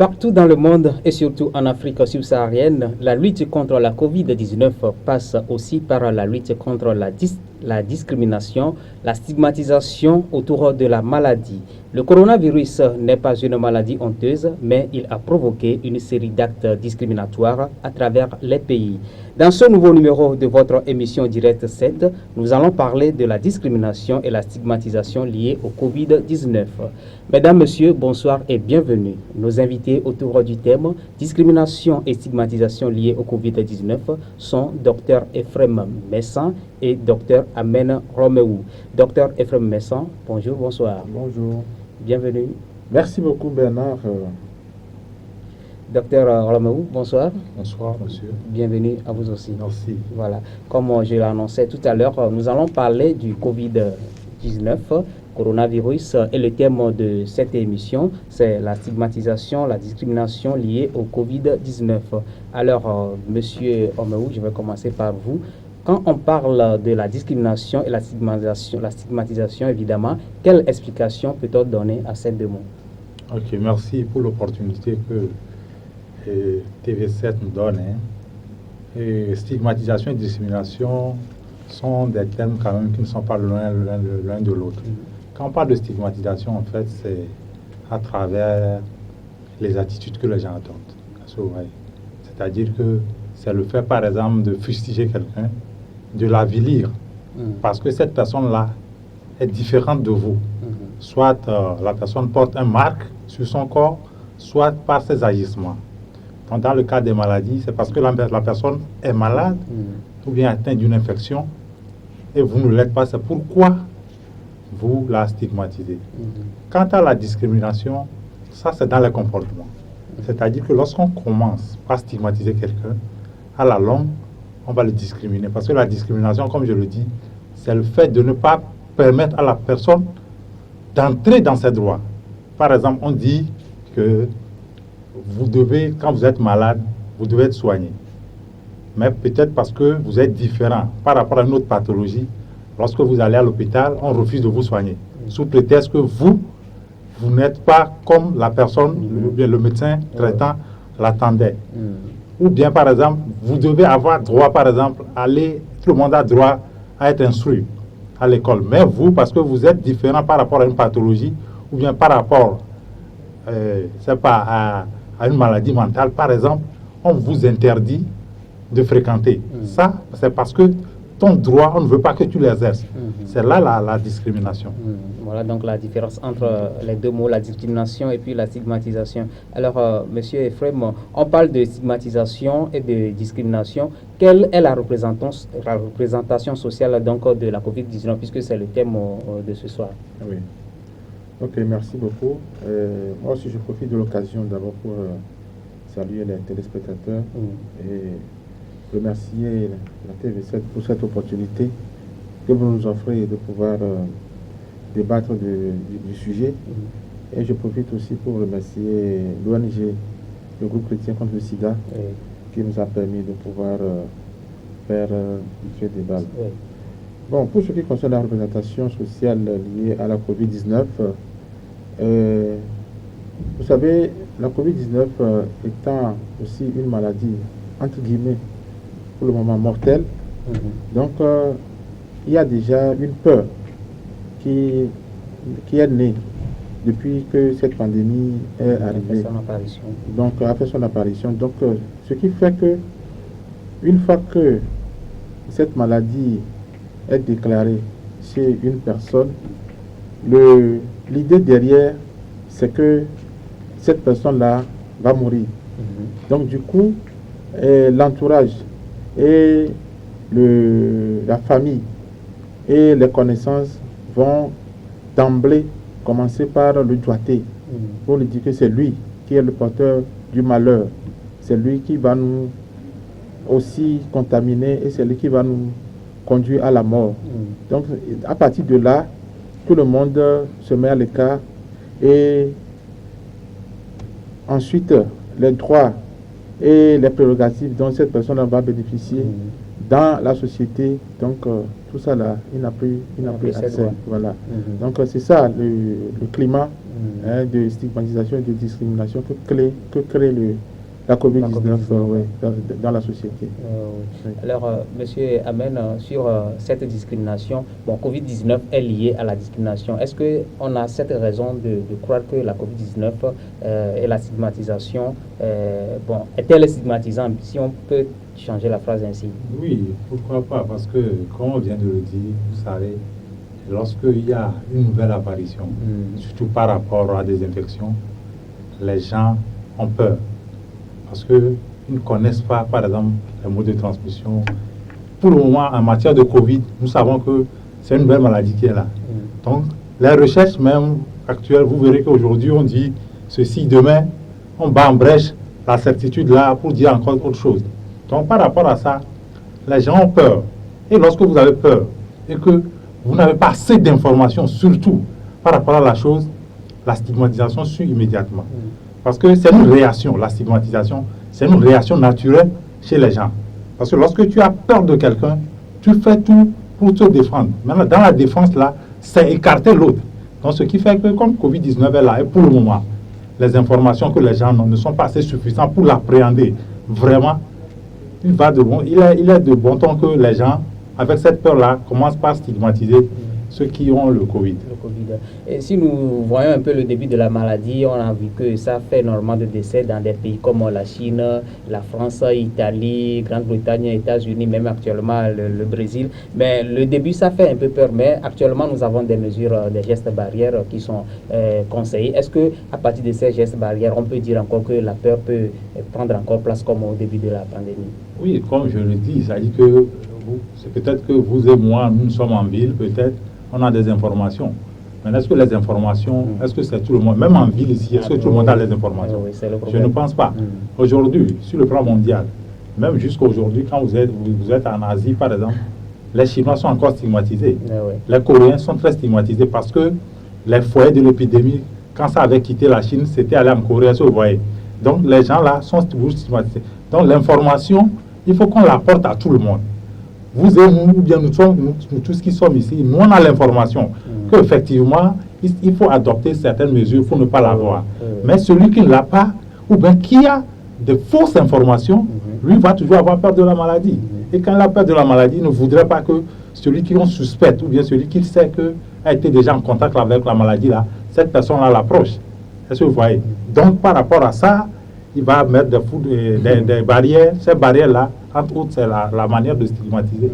Partout dans le monde et surtout en Afrique subsaharienne, la lutte contre la Covid-19 passe aussi par la lutte contre la discrimination, la stigmatisation autour de la maladie. Le coronavirus n'est pas une maladie honteuse, mais il a provoqué une série d'actes discriminatoires à travers les pays. Dans ce nouveau numéro de votre émission Direct 7, nous allons parler de la discrimination et la stigmatisation liées au Covid-19. Mesdames, Messieurs, bonsoir et bienvenue. Nos invités autour du thème discrimination et stigmatisation liées au Covid-19 sont Dr Ephrem Messan et Dr Amen Romeou. Dr Ephrem Messan, bonjour, bonsoir. Bonjour. Bienvenue. Merci beaucoup Bernard. Docteur Romeou, bonsoir. Bonsoir monsieur. Bienvenue à vous aussi. Merci. Voilà, comme je l'annonçais tout à l'heure, nous allons parler du Covid-19, coronavirus, et le thème de cette émission, c'est la stigmatisation, la discrimination liée au Covid-19. Alors, monsieur Romeou, je vais commencer par vous. Quand on parle de la discrimination et la stigmatisation évidemment, quelle explication peut-on donner à ces deux mots? Ok, merci pour l'opportunité que TV7 nous donne. Et stigmatisation et discrimination sont des termes quand même qui ne sont pas loin l'un de l'autre. Quand on parle de stigmatisation, en fait, c'est à travers les attitudes que les gens adoptent. C'est-à-dire que c'est le fait, par exemple, de fustiger quelqu'un, de l'avilir, parce que cette personne-là est différente de vous. Soit la personne porte un marque sur son corps, soit par ses agissements. Donc, dans le cas des maladies, c'est parce que la personne est malade ou bien atteinte d'une infection et vous ne l'êtes pas. C'est pourquoi vous la stigmatisez. Quant à la discrimination, ça c'est dans les comportements. C'est-à-dire que lorsqu'on commence par stigmatiser quelqu'un, à la longue, on va le discriminer. Parce que la discrimination, comme je le dis, c'est le fait de ne pas permettre à la personne d'entrer dans ses droits. Par exemple, on dit que vous devez, quand vous êtes malade, vous devez être soigné. Mais peut-être parce que vous êtes différent par rapport à une autre pathologie, lorsque vous allez à l'hôpital, on refuse de vous soigner. Sous prétexte que vous n'êtes pas comme la personne, le médecin traitant l'attendait. Ou bien, par exemple, vous devez avoir droit, par exemple, tout le monde a droit à être instruit à l'école. Mais vous, parce que vous êtes différent par rapport à une pathologie, ou bien par rapport à une maladie mentale, par exemple, on vous interdit de fréquenter. Ça, c'est parce que ton droit, on ne veut pas que tu l'exerces. C'est là la discrimination. Voilà donc la différence entre les deux mots, la discrimination et puis la stigmatisation. Alors, monsieur Ephrem, on parle de stigmatisation et de discrimination. Quelle est la représentation sociale donc de la COVID-19, puisque c'est le thème de ce soir? Oui. Ok, merci beaucoup. Moi aussi, je profite de l'occasion d'abord pour saluer les téléspectateurs et remercier la TV7 pour cette opportunité que vous nous offrez de pouvoir débattre du sujet. Et je profite aussi pour remercier l'ONG, le groupe chrétien contre le sida, qui nous a permis de pouvoir faire ce débat. Bon, pour ce qui concerne la représentation sociale liée à la COVID-19, vous savez, la COVID-19 étant aussi une maladie, entre guillemets, pour le moment mortelle, donc il y a déjà une peur qui est née depuis que cette pandémie est arrivée. Donc, après son apparition. Donc, ce qui fait que, une fois que cette maladie est déclarée chez une personne, l'idée derrière, c'est que cette personne-là va mourir. Donc, du coup, l'entourage et la famille et les connaissances vont d'emblée commencer par le doigter pour lui dire que c'est lui qui est le porteur du malheur. C'est lui qui va nous aussi contaminer et c'est lui qui va nous conduire à la mort. Donc, à partir de là, tout le monde se met à l'écart et ensuite, les droits et les prérogatives dont cette personne va bénéficier dans la société, donc tout ça là, il n'a plus accès. Voilà. Donc c'est ça le climat de stigmatisation et de discrimination que crée la COVID-19 dans la société. Oui. Alors, Monsieur Amen, sur cette discrimination, bon, COVID-19 est liée à la discrimination. Est-ce qu'on a cette raison de croire que la COVID-19 et la stigmatisation, bon, est-elle stigmatisante, si on peut changer la phrase ainsi? Oui, pourquoi pas? Parce que, comme on vient de le dire, vous savez, lorsqu'il y a une nouvelle apparition, surtout par rapport à des infections, les gens ont peur. Parce qu'ils ne connaissent pas, par exemple, les modes de transmission. Pour le moment, en matière de Covid, nous savons que c'est une nouvelle maladie qui est là. Donc, les recherches même actuelles, vous verrez qu'aujourd'hui, on dit ceci, demain, on bat en brèche la certitude là pour dire encore autre chose. Donc, par rapport à ça, les gens ont peur. Et lorsque vous avez peur et que vous n'avez pas assez d'informations, surtout par rapport à la chose, la stigmatisation suit immédiatement. Parce que c'est une réaction, la stigmatisation, c'est une réaction naturelle chez les gens. Parce que lorsque tu as peur de quelqu'un, tu fais tout pour te défendre. Maintenant, dans la défense, là, c'est écarter l'autre. Donc, ce qui fait que comme Covid-19 est là, et pour le moment, les informations que les gens ont ne sont pas assez suffisantes pour l'appréhender. Vraiment, il est de bon ton que les gens, avec cette peur-là, commencent par stigmatiser ceux qui ont le Covid. Et si nous voyons un peu le début de la maladie, on a vu que ça fait énormément de décès dans des pays comme la Chine, la France, l'Italie, Grande-Bretagne, États-Unis, même actuellement le Brésil. Mais le début, ça fait un peu peur. Mais actuellement, nous avons des mesures, des gestes barrières qui sont conseillés. Est-ce qu'à partir de ces gestes barrières, on peut dire encore que la peur peut prendre encore place comme au début de la pandémie? Oui, comme je le dis, ça dit que c'est peut-être que vous et moi, nous sommes en ville, peut-être, on a des informations. Mais est-ce que les informations, est-ce que c'est tout le monde, même en ville ici, est-ce que tout le monde a les informations? Oui, je ne pense pas. Aujourd'hui, sur le plan mondial, même jusqu'à aujourd'hui, quand vous êtes en Asie, par exemple, les Chinois sont encore stigmatisés. Les Coréens sont très stigmatisés parce que les foyers de l'épidémie, quand ça avait quitté la Chine, c'était allé en Corée, vous voyez. Donc les gens là sont toujours stigmatisés. Donc l'information, il faut qu'on l'apporte à tout le monde. Vous et nous, ou bien nous tous qui sommes ici, nous on a l'information qu'effectivement, il faut adopter certaines mesures pour ne pas l'avoir. Mais celui qui ne l'a pas, ou bien qui a de fausses informations, lui va toujours avoir peur de la maladie. Et quand il a peur de la maladie, il ne voudrait pas que celui qui on suspecte, ou bien celui qui sait que a été déjà en contact avec la maladie, là, cette personne-là l'approche. Est-ce que vous voyez? Donc par rapport à ça, il va mettre des barrières. Ces barrières-là, entre autres, c'est la manière de stigmatiser.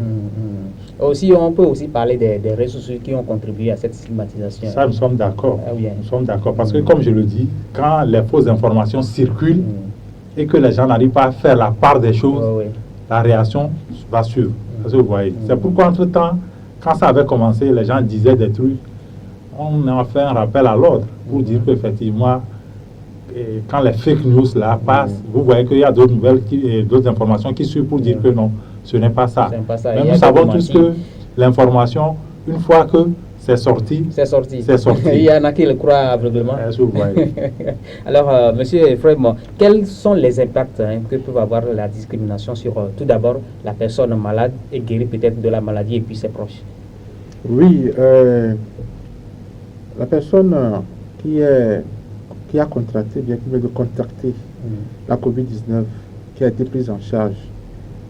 Aussi, on peut aussi parler des réseaux sociaux qui ont contribué à cette stigmatisation. Ça, nous sommes d'accord. Ah, oui. Nous sommes d'accord. Parce que, comme je le dis, quand les fausses informations circulent et que les gens n'arrivent pas à faire la part des choses, la réaction va suivre. Vous voyez. C'est pourquoi, entre-temps, quand ça avait commencé, les gens disaient des trucs. On a fait un rappel à l'ordre pour dire qu'effectivement, quand les fake news là passent, vous voyez qu'il y a d'autres nouvelles, d'autres informations qui suivent pour dire que non, ce n'est pas ça. Mais nous savons tous que l'information, une fois que c'est sorti. Il y en a qui le croient aveuglément. Alors, Monsieur Ephraim, quels sont les impacts que peut avoir la discrimination sur, tout d'abord, la personne malade et guérie peut-être de la maladie et puis ses proches? Oui, la personne qui a contracté, bien qui vient de contracter la COVID-19, qui a été prise en charge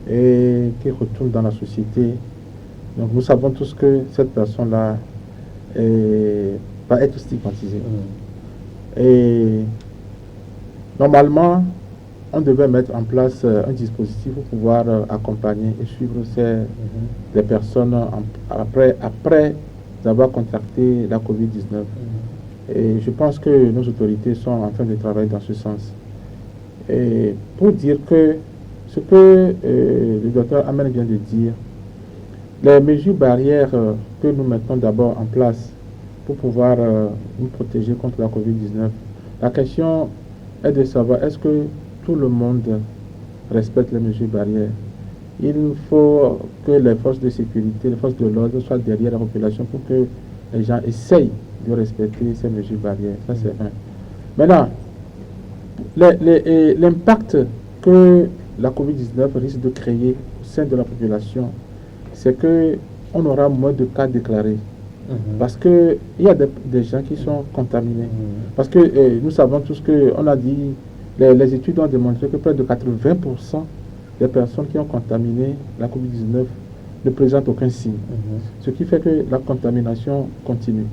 et qui retourne dans la société. Donc nous savons tous que cette personne-là va être stigmatisée. Et normalement, on devait mettre en place un dispositif pour pouvoir accompagner et suivre les personnes après avoir contracté la COVID-19. Et je pense que nos autorités sont en train de travailler dans ce sens. Et pour dire que ce que le docteur Amen vient de dire, les mesures barrières que nous mettons d'abord en place pour pouvoir nous protéger contre la COVID-19, la question est de savoir est-ce que tout le monde respecte les mesures barrières. Il faut que les forces de sécurité, les forces de l'ordre soient derrière la population pour que les gens essayent de respecter ces mesures barrières. Ça, c'est un. Maintenant, l'impact que la COVID-19 risque de créer au sein de la population, c'est qu'on aura moins de cas déclarés. Parce qu'il y a des gens qui sont contaminés. Parce que nous savons tous qu'on a dit, les études ont démontré que près de 80% des personnes qui ont contaminé la COVID-19 ne présentent aucun signe. Ce qui fait que la contamination continue.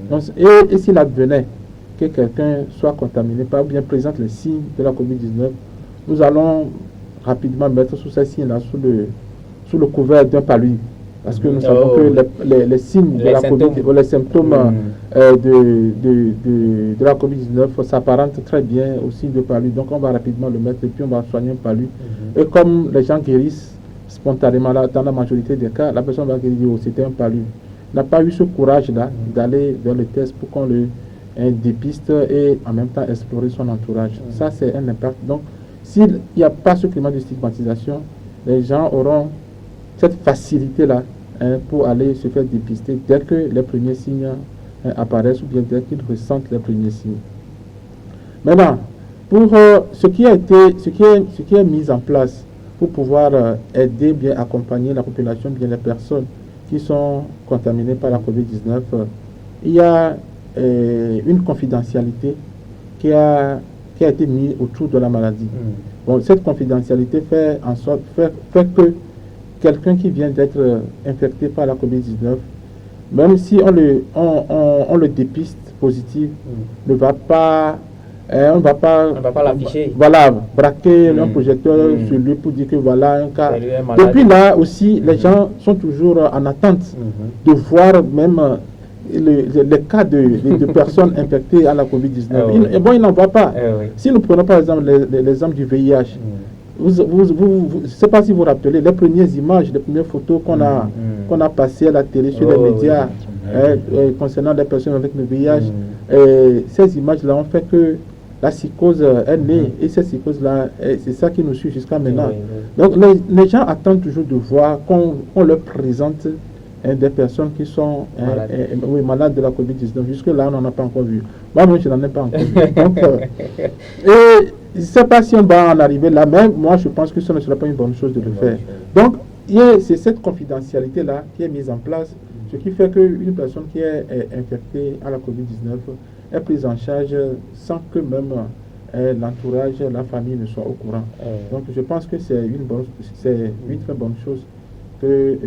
Donc, et s'il advenait que quelqu'un soit contaminé par ou bien présente les signes de la COVID-19, nous allons rapidement mettre sous ces signes-là sous le couvert d'un palu. Parce que nous savons que les signes de la COVID, ou les symptômes de la COVID-19 s'apparentent très bien aux signes de palu. Donc on va rapidement le mettre et puis on va soigner un palu. Et comme les gens guérissent spontanément, là, dans la majorité des cas, la personne va guérir, oh, c'était un palu. Il n'a pas eu ce courage-là d'aller vers le test pour qu'on le dépiste et en même temps explorer son entourage. Ça, c'est un impact. Donc, s'il n'y a pas ce climat de stigmatisation, les gens auront cette facilité-là pour aller se faire dépister dès que les premiers signes apparaissent ou bien dès qu'ils ressentent les premiers signes. Maintenant, pour ce qui est mis en place pour pouvoir aider, bien accompagner la population, bien les personnes qui sont contaminées par la COVID-19, il y a une confidentialité qui a été mise autour de la maladie. Bon, cette confidentialité fait que quelqu'un qui vient d'être infecté par la COVID-19, même si on le dépiste positif, ne va pas on ne va pas l'afficher. Voilà, braquer un projecteur sur lui pour dire que voilà un cas. Depuis là aussi, les gens sont toujours en attente de voir même les cas de personnes infectées à la COVID-19. Ils n'en voient pas. Si nous prenons par exemple l'exemple du VIH, je ne sais pas si vous vous rappelez, les premières images, les premières photos qu'on a passées à la télé, sur les médias, concernant les personnes avec le VIH, ces images-là ont fait que la psychose est née, et cette psychose-là, c'est ça qui nous suit jusqu'à maintenant. Donc les gens attendent toujours de voir qu'on leur présente des personnes qui sont malades de la COVID-19. Jusque-là, on n'en a pas encore vu. Moi-même, je n'en ai pas encore vu. Donc, et je ne sais pas si on va en arriver là, mais moi, je pense que ce ne sera pas une bonne chose de le faire. Donc, c'est cette confidentialité-là qui est mise en place, ce qui fait qu'une personne qui est infectée à la COVID-19 est prise en charge sans que même l'entourage, la famille ne soit au courant. Donc, je pense que c'est une très bonne chose que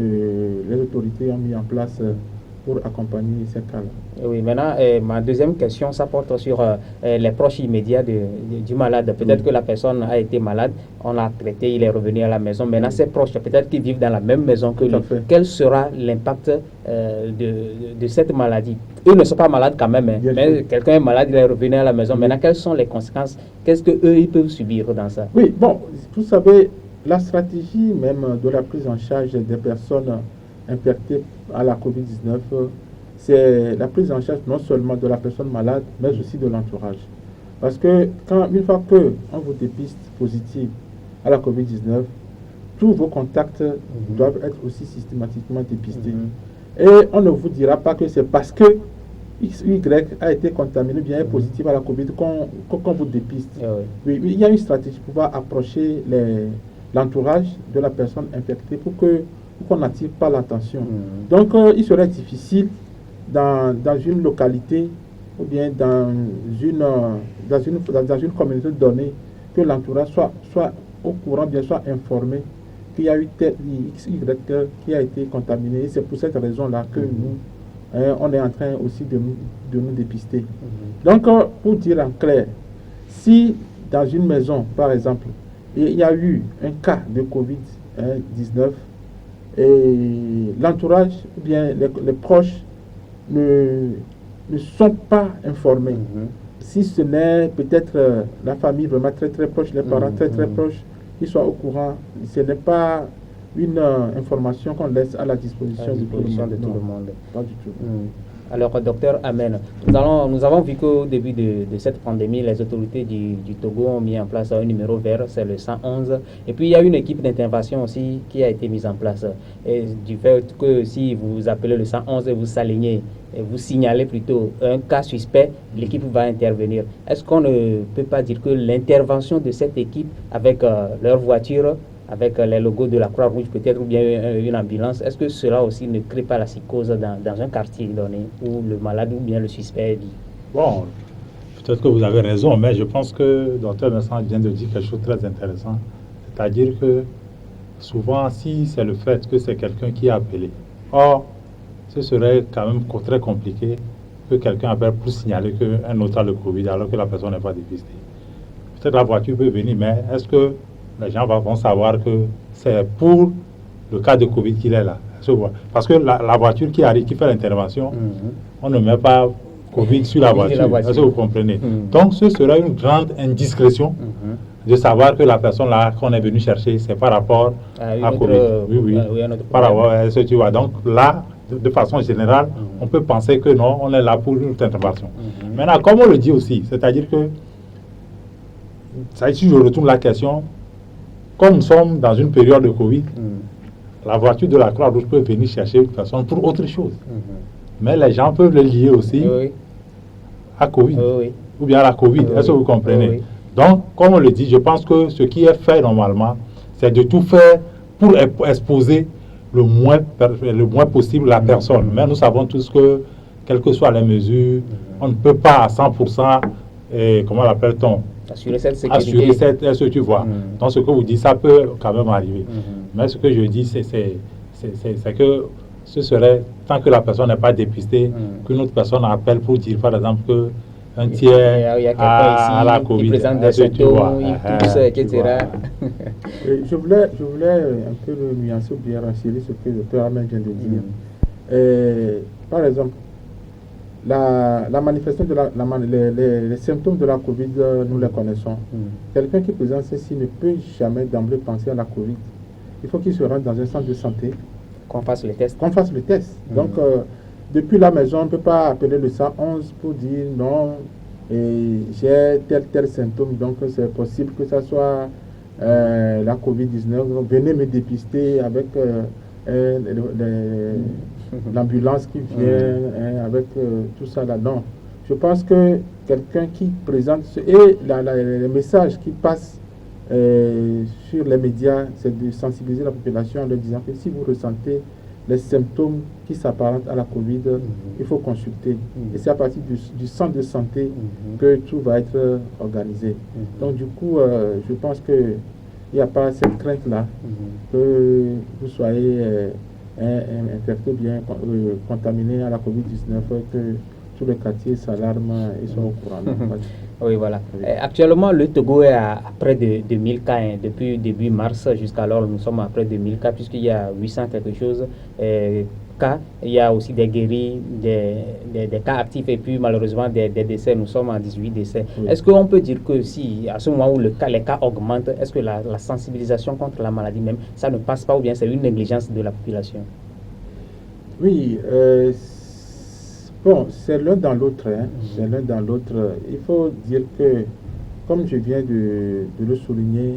les autorités ont mis en place pour accompagner ces cas-là. Oui, maintenant, ma deuxième question, ça porte sur les proches immédiats du malade. Peut-être que la personne a été malade, on l'a traité, il est revenu à la maison. Maintenant, ses proches, peut-être qu'ils vivent dans la même maison que lui. Quel sera l'impact de cette maladie? Eux ne sont pas malades quand même, mais quelqu'un est malade, il est revenu à la maison. Maintenant, quelles sont les conséquences? Qu'est-ce qu'eux, ils peuvent subir dans ça? Oui, bon, vous savez, la stratégie même de la prise en charge des personnes infectées à la COVID-19, c'est la prise en charge non seulement de la personne malade, mais aussi de l'entourage. Parce que une fois qu'on vous dépiste positif à la COVID-19, tous vos contacts doivent être aussi systématiquement dépistés. Et on ne vous dira pas que c'est parce que XY a été contaminé, bien est positif à la COVID qu'on vous dépiste. Oui, il y a une stratégie pour pouvoir approcher l'entourage de la personne infectée pour qu'on n'attire pas l'attention. Donc, il serait difficile dans une localité ou bien dans une communauté donnée que l'entourage soit au courant, bien soit informé qu'il y a eu tel XY qui a été contaminé. Et c'est pour cette raison-là que nous, on est en train aussi de nous dépister. Donc, pour dire en clair, si dans une maison, par exemple, il y a eu un cas de COVID-19 et l'entourage, ou bien les proches ne sont pas informés. Si ce n'est peut-être la famille vraiment très très proche, les parents très très proches, qui soient au courant, ce n'est pas une information qu'on laisse à la disposition de tout le monde. Pas du tout. Alors, docteur Amen, nous avons vu qu'au début de cette pandémie, les autorités du Togo ont mis en place un numéro vert, c'est le 111. Et puis, il y a une équipe d'intervention aussi qui a été mise en place. Et du fait que si vous appelez le 111 et vous s'alignez, et vous signalez plutôt un cas suspect, l'équipe va intervenir. Est-ce qu'on ne peut pas dire que l'intervention de cette équipe avec leur voiture avec les logos de la Croix-Rouge peut-être, ou bien une ambulance. Est-ce que cela aussi ne crée pas la psychose dans un quartier donné où le malade ou bien le suspect vit? Bon, peut-être que vous avez raison, mais je pense que le docteur Vincent vient de dire quelque chose de très intéressant. C'est-à-dire que souvent, si c'est le fait que c'est quelqu'un qui a appelé, or, ce serait quand même très compliqué que quelqu'un appelle pour signaler qu'un autre a le Covid alors que la personne n'est pas dépistée. Peut-être la voiture peut venir, mais est-ce que les gens vont savoir que c'est pour le cas de Covid qu'il est là? Parce que la voiture qui arrive, qui fait l'intervention, on ne met pas Covid sur la voiture. Est-ce que vous comprenez? Donc, ce serait une grande indiscrétion de savoir que la personne là qu'on est venu chercher, c'est par rapport à Covid. Oui. Par rapport à ce que tu vois. Donc là, de façon générale, on peut penser que non, on est là pour une intervention. Maintenant, comme on le dit aussi, c'est-à-dire que, si je retourne la question, comme nous sommes dans une période de Covid, la voiture de la Croix-Rouge peut venir chercher une personne pour autre chose. Mais les gens peuvent le lier aussi à Covid, ou bien à la Covid. Est-ce que vous comprenez? Donc, comme on le dit, je pense que ce qui est fait normalement, c'est de tout faire pour exposer le moins possible la personne. Mais nous savons tous que, quelles que soient les mesures, on ne peut pas à 100%, comment l'appelle-t-on? Assurer cette sécurité. Assurer ce que tu vois. Donc, ce que vous dites, ça peut quand même arriver. Mais ce que je dis, c'est que ce serait, tant que la personne n'est pas dépistée, qu'une autre personne appelle pour dire, par exemple, que un tiers à la Covid, il présente des symptômes, il tousse, etc. Je voulais un peu nuancer ou bien renseigner ce que le docteur Ahmed vient de dire. Par exemple, la manifestation les symptômes de la Covid, nous les connaissons. Quelqu'un qui présente ceci ne peut jamais d'emblée penser à la Covid. Il faut qu'il se rende dans un centre de santé. Qu'on fasse le test. Donc, depuis la maison, on ne peut pas appeler le 111 pour dire non, j'ai tel symptôme, donc c'est possible que ça soit la Covid-19. Venez me dépister avec l'ambulance qui vient, avec tout ça là. Non. Je pense que quelqu'un qui présente, et les messages qui passent sur les médias, c'est de sensibiliser la population en leur disant que si vous ressentez les symptômes qui s'apparentent à la Covid, il faut consulter. Et c'est à partir du centre de santé que tout va être organisé. Donc du coup, je pense qu'il n'y a pas cette crainte-là que vous soyez infecté, bien contaminé à la Covid-19, que tout le quartier s'alarme et sont au courant. Oui, voilà. Actuellement, le Togo est à près de 1000 cas. Depuis début mars jusqu'alors, nous sommes à près de 1000 cas, puisqu'il y a 800 quelque chose cas. Il y a aussi des guéris, des cas actifs, et puis malheureusement des décès. Nous sommes à 18 décès. Est-ce qu'on peut dire que si, à ce moment où les cas augmentent, est-ce que la sensibilisation contre la maladie même, ça ne passe pas, ou bien c'est une négligence de la population? Oui, bon, c'est l'un dans l'autre. C'est l'un dans l'autre. Il faut dire que, comme je viens de le souligner,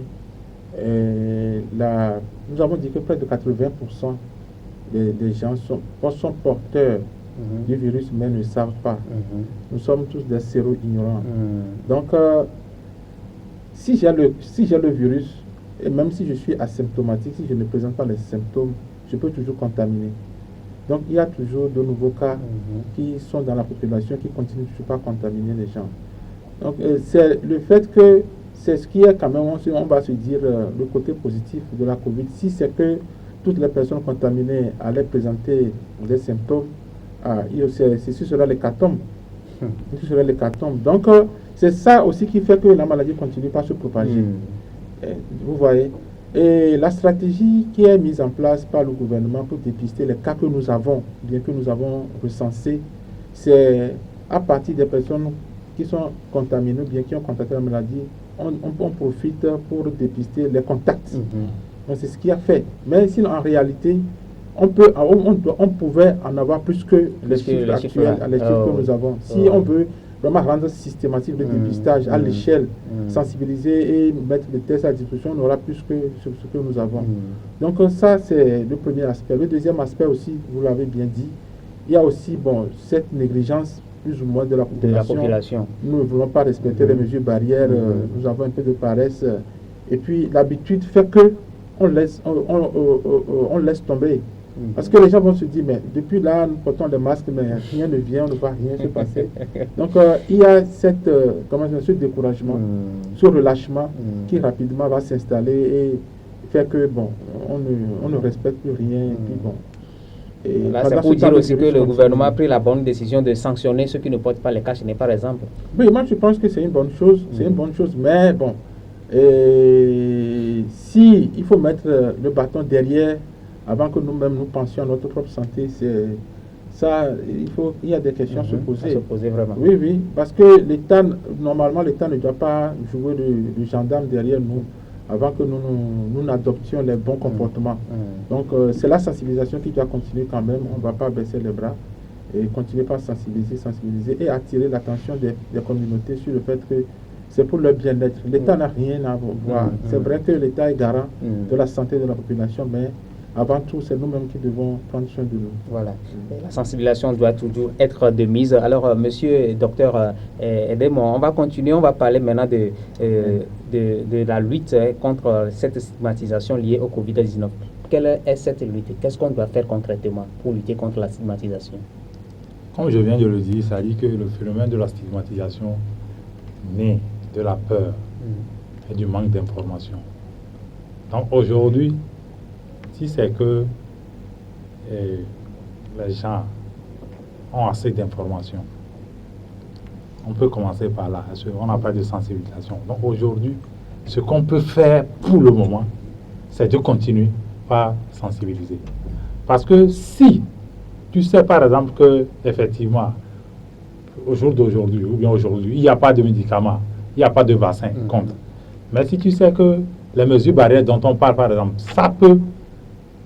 nous avons dit que près de 80% des gens sont porteurs du virus, mais ne savent pas. Nous sommes tous des séro-ignorants. Donc, si j'ai le virus, et même si je suis asymptomatique, si je ne présente pas les symptômes, je peux toujours contaminer. Donc, il y a toujours de nouveaux cas qui sont dans la population, qui continuent toujours pas à contaminer les gens. Donc, c'est le fait que c'est ce qui est quand même, on va se dire, le côté positif de la Covid. Si c'est que toutes les personnes contaminées allaient présenter des symptômes, ce sera l'hécatombe. Donc, c'est ça aussi qui fait que la maladie continue pas à se propager. Vous voyez. Et la stratégie qui est mise en place par le gouvernement pour dépister les cas que nous avons, bien que nous avons recensés, c'est à partir des personnes qui sont contaminées, bien qui ont contacté la maladie, on profite pour dépister les contacts. Donc c'est ce qui a fait. Mais sinon, en réalité, on pouvait en avoir plus que les chiffres actuels, les chiffres que nous avons. Si on veut vraiment rendre systématique le dépistage à l'échelle, sensibiliser et mettre les tests à disposition, on aura plus que ce que nous avons. Donc ça, c'est le premier aspect. Le deuxième aspect aussi, vous l'avez bien dit, il y a aussi cette négligence plus ou moins de la population. Nous ne voulons pas respecter les mesures barrières, nous avons un peu de paresse. Et puis l'habitude fait que on laisse tomber. Parce que les gens vont se dire, mais depuis là, nous portons les masques, mais rien ne vient, on ne voit rien se passer. Donc, il y a ce découragement, ce relâchement qui rapidement va s'installer et faire que, bon, on ne respecte plus rien. Et puis, bon. Là, c'est pour dire aussi que le gouvernement a pris la bonne décision de sanctionner ceux qui ne portent pas les casques, par exemple. Oui, moi, je pense que c'est une bonne chose. C'est une bonne chose, mais bon, si il faut mettre le bâton derrière avant que nous-mêmes nous pensions à notre propre santé, c'est ça, il y a des questions à se poser. À se poser vraiment. Oui, oui, parce que normalement, l'État ne doit pas jouer de gendarme derrière nous avant que nous n'adoptions les bons comportements. Donc, c'est la sensibilisation qui doit continuer quand même. On ne va pas baisser les bras et continuer par sensibiliser et attirer l'attention des communautés sur le fait que c'est pour leur bien-être. L'État n'a rien à voir. C'est vrai que l'État est garant de la santé de la population, mais avant tout, c'est nous-mêmes qui devons prendre soin de nous. Voilà. La sensibilisation doit toujours être de mise. Alors, monsieur docteur Edem, on va continuer. On va parler maintenant de la lutte contre cette stigmatisation liée au Covid-19. Quelle est cette lutte? Qu'est-ce qu'on doit faire concrètement pour lutter contre la stigmatisation? Comme je viens de le dire, ça dit que le phénomène de la stigmatisation naît de la peur et du manque d'information. Donc aujourd'hui, si c'est que les gens ont assez d'informations, on peut commencer par là. On n'a pas de sensibilisation. Donc aujourd'hui, ce qu'on peut faire pour le moment, c'est de continuer par sensibiliser. Parce que si tu sais par exemple que effectivement, au jour d'aujourd'hui, ou bien aujourd'hui, il n'y a pas de médicaments, il n'y a pas de vaccin contre. Mais si tu sais que les mesures barrières dont on parle par exemple, ça peut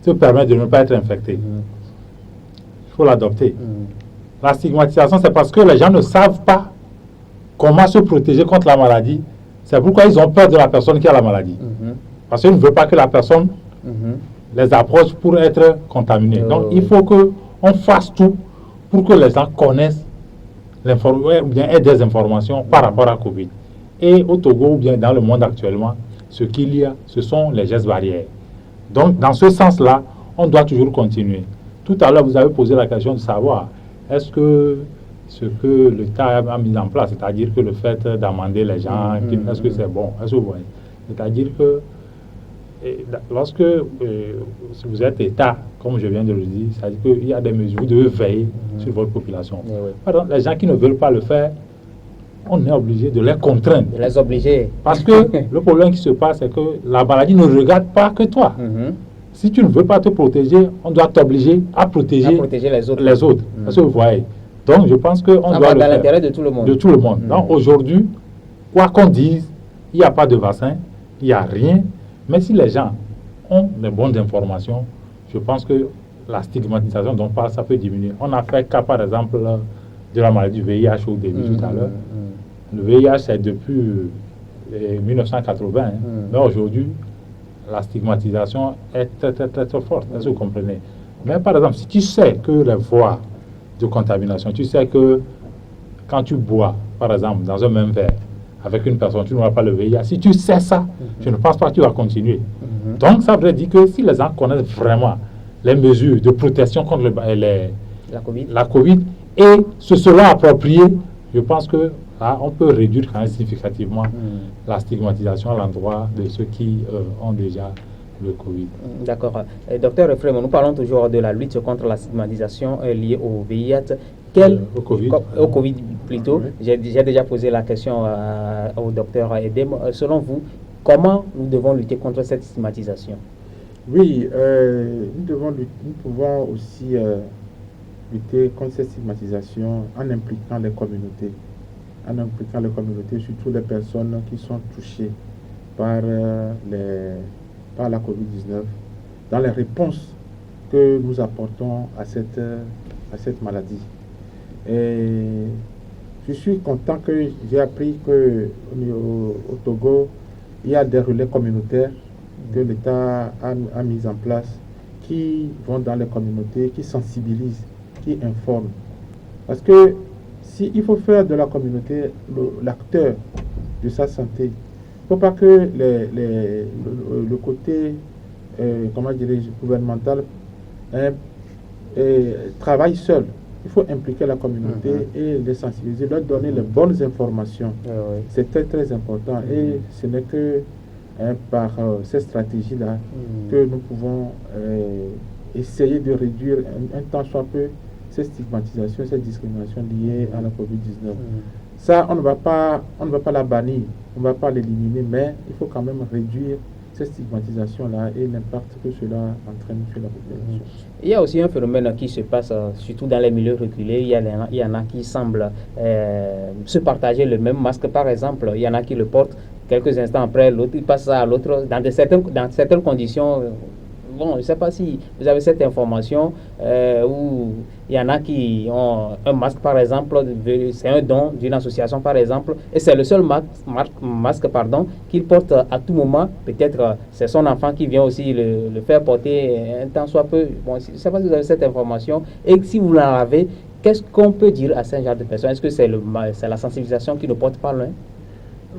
te permettre de ne pas être infecté, il faut l'adopter. La stigmatisation, c'est parce que les gens ne savent pas comment se protéger contre la maladie. C'est pourquoi ils ont peur de la personne qui a la maladie. Parce qu'ils ne veulent pas que la personne les approche pour être contaminée. Donc, il faut qu'on fasse tout pour que les gens connaissent l'information ou bien aient des informations par rapport à Covid. Et au Togo ou bien dans le monde actuellement, ce qu'il y a, ce sont les gestes barrières. Donc, dans ce sens-là, on doit toujours continuer. Tout à l'heure, vous avez posé la question de savoir, est-ce que ce que l'État a mis en place, c'est-à-dire que le fait d'amender les gens, est-ce que c'est bon? Est-ce que vous voyez? C'est-à-dire que lorsque vous êtes État, comme je viens de le dire, c'est-à-dire qu'il y a des mesures, vous devez veiller sur votre population. Par exemple, les gens qui ne veulent pas le faire, on est obligé de les contraindre. De les obliger. Parce que le problème qui se passe, c'est que la maladie ne regarde pas que toi. Si tu ne veux pas te protéger, on doit t'obliger à protéger les autres. Parce que vous voyez. Donc, je pense qu'on doit le faire. Dans l'intérêt de tout le monde. De tout le monde. Donc, aujourd'hui, quoi qu'on dise, il n'y a pas de vaccin, il n'y a rien. Mais si les gens ont des bonnes informations, je pense que la stigmatisation dont on parle, ça peut diminuer. On a fait cas, par exemple, de la maladie du VIH au début tout à l'heure. Le VIH, c'est depuis 1980. Mais aujourd'hui, la stigmatisation est très, très, très, très forte. Est-ce que vous comprenez? Mais par exemple, si tu sais que les voies de contamination, tu sais que quand tu bois, par exemple, dans un même verre, avec une personne, tu n'auras pas le VIH. Si tu sais ça, je ne pense pas que tu vas continuer. Donc, ça veut dire que si les gens connaissent vraiment les mesures de protection contre la COVID et se seront appropriés, je pense que là, on peut réduire quand même significativement la stigmatisation à l'endroit de ceux qui ont déjà le Covid. D'accord. Docteur Efrem, nous parlons toujours de la lutte contre la stigmatisation liée au VIH. Au Covid plutôt. J'ai déjà posé la question au docteur Edem. Selon vous, comment nous devons lutter contre cette stigmatisation? Oui, nous pouvons aussi lutter contre cette stigmatisation en impliquant les communautés. Surtout les personnes qui sont touchées par la COVID-19, dans les réponses que nous apportons à cette maladie. Et je suis content que j'ai appris qu'au Togo, il y a des relais communautaires que l'État a mis en place qui vont dans les communautés, qui sensibilisent, qui informent. Parce que il faut faire de la communauté l'acteur de sa santé. Il ne faut pas que le côté comment dirais-je, gouvernementales travaillent seuls. Il faut impliquer la communauté et les sensibiliser, leur donner les bonnes informations. C'est très très important et ce n'est que par cette stratégie-là que nous pouvons essayer de réduire un tant soit peu cette stigmatisation, cette discrimination liée à la COVID-19. Ça, on ne va pas la bannir, on ne va pas l'éliminer, mais il faut quand même réduire cette stigmatisation-là et l'impact que cela entraîne sur la population. Il y a aussi un phénomène qui se passe surtout dans les milieux reculés. Il y en a qui semblent se partager le même masque, par exemple. Il y en a qui le portent quelques instants après, l'autre, il passe à l'autre dans certaines conditions. Bon, je ne sais pas si vous avez cette information où il y en a qui ont un masque, par exemple, c'est un don d'une association, par exemple, et c'est le seul masque qu'il porte à tout moment. Peut-être c'est son enfant qui vient aussi le faire porter un temps soit peu. Bon, je ne sais pas si vous avez cette information. Et si vous l'en avez, qu'est-ce qu'on peut dire à ce genre de personnes? Est-ce que c'est la sensibilisation qui ne porte pas loin?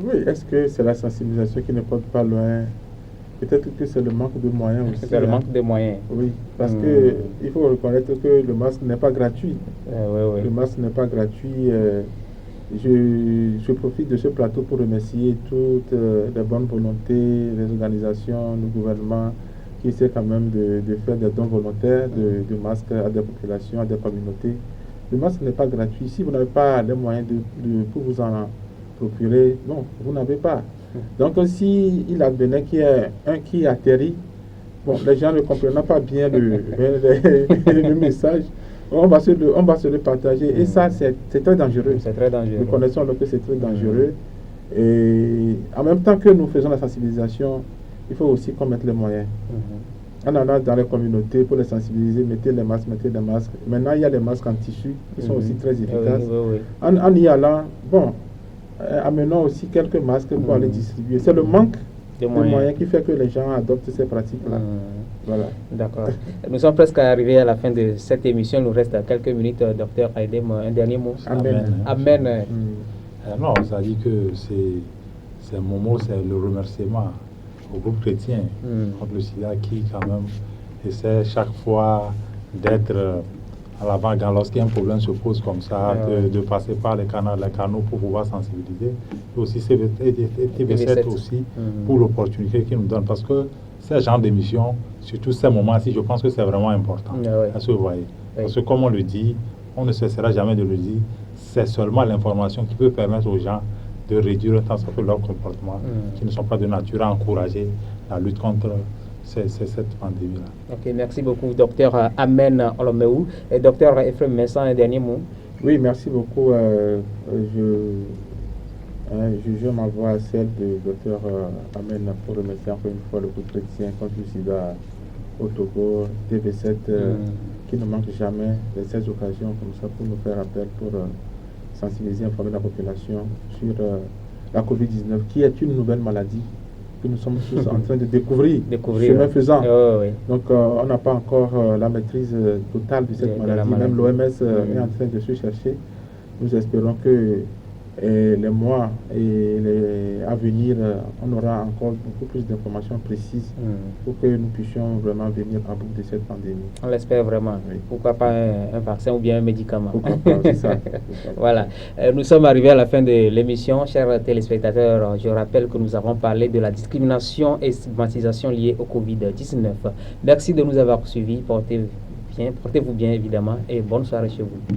Oui, est-ce que c'est la sensibilisation qui ne porte pas loin? Peut-être que c'est le manque de moyens aussi. C'est le manque de moyens. Oui, parce que il faut reconnaître que le masque n'est pas gratuit. Le masque n'est pas gratuit. Je profite de ce plateau pour remercier toutes les bonnes volontés, les organisations, le gouvernement qui essaient quand même de faire des dons volontaires de masques à des populations, à des communautés. Le masque n'est pas gratuit. Si vous n'avez pas les moyens pour vous en procurer, non, vous n'avez pas. Donc, si il advenait qu'il y ait un qui atterrit, bon, les gens ne comprennent pas bien le message, on va se le partager. Et ça, c'est très dangereux. C'est très dangereux. Nous connaissons que c'est très dangereux. Et en même temps que nous faisons la sensibilisation, il faut aussi qu'on mette les moyens. On en a dans les communautés pour les sensibiliser, mettez les masques. Maintenant, il y a les masques en tissu qui sont aussi très efficaces. En y allant, bon, amenons aussi quelques masques pour aller distribuer. C'est le manque de moyens qui fait que les gens adoptent ces pratiques-là. Voilà. D'accord. Nous sommes presque arrivés à la fin de cette émission. Il nous reste quelques minutes. Docteur Aïdem, un dernier mot. Amen. Non, ça dit que c'est mon mot, c'est le remerciement au groupe chrétien contre le sida qui quand même essaie chaque fois d'être à l'avant-garde lorsqu'un problème se pose comme ça, de passer par les canaux pour pouvoir sensibiliser. Et aussi TV7 aussi pour l'opportunité qu'ils nous donnent. Parce que ce genre d'émission, surtout ces moments-ci, je pense que c'est vraiment important. Parce que vous voyez, parce que comme on le dit, on ne cessera jamais de le dire, c'est seulement l'information qui peut permettre aux gens de réduire tant soit peu leur comportement, qui ne sont pas de nature à encourager la lutte contre cette pandémie-là. Ok, merci beaucoup, docteur Amen Olomeou. Et docteur Ephraim Mensah, un dernier mot. Oui, merci beaucoup. Je m'envoie à celle du docteur Amen pour remercier encore une fois le groupe chrétien contre le sida au Togo, TV7, qui ne manque jamais de ces occasions comme ça pour nous faire appel pour sensibiliser, informer la population sur la COVID-19, qui est une nouvelle maladie que nous sommes tous en train de découvrir chemin faisant. Donc, on n'a pas encore la maîtrise totale de cette maladie. Même l'OMS est en train de se chercher. Nous espérons que les mois à venir, on aura encore beaucoup plus d'informations précises pour que nous puissions vraiment venir à bout de cette pandémie. On l'espère vraiment. Oui. Pourquoi pas un vaccin ou bien un médicament? Pourquoi pas, c'est ça. Voilà. Nous sommes arrivés à la fin de l'émission. Chers téléspectateurs, je rappelle que nous avons parlé de la discrimination et stigmatisation liée au Covid-19. Merci de nous avoir suivis. Portez-vous bien évidemment et bonne soirée chez vous.